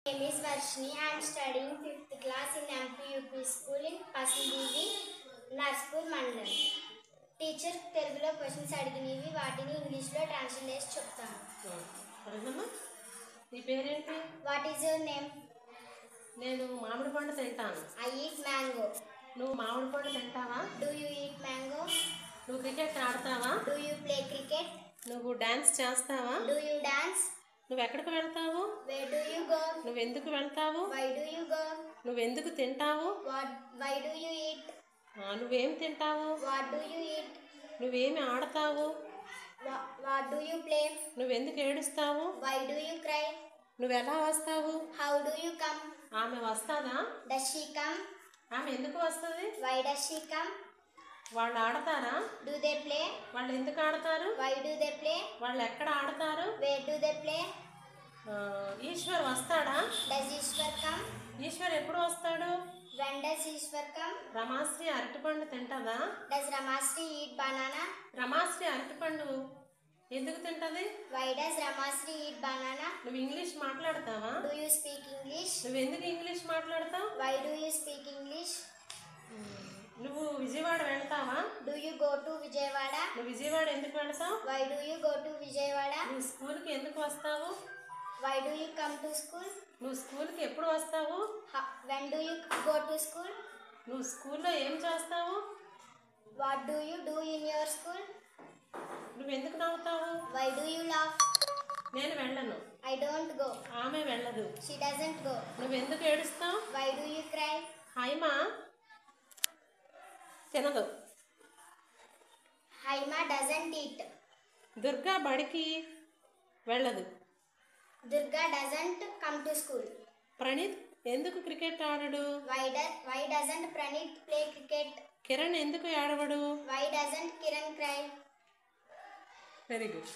Name is Varshini. I am studying 5th class in MP school in Pasindivi, Narspur Mandalam. Teacher తెలుగులో questions అడిగినవి వాటిని ఇంగ్లీష్లో translate చేసి చెప్తాను. నీ పేరేంటి? What is your name? నేను మామిడి పండు తింటాను. I eat mango. నువ్వు మామిడి పండు తింటావా? Do you eat mango? నువ్వు క్రికెట్ ఆడతావా? Do you play cricket? నువ్వు డాన్స్ చేస్తావా? Do you dance? నువ్వు ఎక్కడికి వెళ్తావు? Where do you go? నువ్వు ఎందుకు వెళ్తావు? Why do you go? నువ్వు ఎందుకు తింటావు? Why do you eat? నువ్వేం తింటావు? What do you eat? నువ్వేమి ఆడతావు? What do you play? నువ్వెందుకు ఏడుస్తావు? Why do you cry? నువ్వు ఎలా వస్తావు? How do you come? ఆమె వస్తాదా? Does she come? ఆమె ఎందుకు వస్తుంది? Why does she come? వాళ్ళు ఆడతారా? Do they play? వాళ్ళు ఎందుకు ఆడతారు? Why do they play? వాళ్ళు ఎక్కడ ఆడతారు? Where do they play? ఈశ్వర్ వస్తాడా? Does Eshwar come? ఈశ్వర్ ఎప్పుడు వస్తాడు? When does Eshwar come? Ramashri అరటిపండు తింటదా? Does Ramasri eat banana? Ramasri అరటిపండు ఎందుకు తింటది? Why does Ramasri eat banana? నువ్వు ఇంగ్లీష్ మాట్లాడతావా? Do you speak English? నువ్వు ఎందుకు ఇంగ్లీష్ మాట్లాడతావు? Why do you speak English? నువ్వు విజయవాడ వెళ్తావా? Do you go to Vijayawada? నువ్వు విజయవాడ ఎందుకు వెళ్తావు? Why do you go to Vijayawada? నువ్వు స్కూల్కి ఎందుకు వస్తావు? Why do you come to school? నువ్వు స్కూల్కి ఎప్పుడు వస్తావు? When do you go to school? నువ్వు స్కూల్లో ఏం చేస్తావు? What do you do in your school? నువ్వు ఎందుకు నవ్వుతావు? Why do you laugh? నేను వెళ్ళను. I don't go. ఆమె వెళ్ళదు. She doesn't go. నువ్వు ఎందుకు ఏడుస్తావు? Why do you cry? Haima తినదు. Haima doesn't eat. దుర్గా బడికి వెళ్ళదు. Durga doesn't come to school. Praneeth ఎందుకు క్రికెట్ ఆడడు? Why doesn't Praneeth play cricket? Kiran ఎందుకు ఏడవడు? Why doesn't Kiran cry? Very good.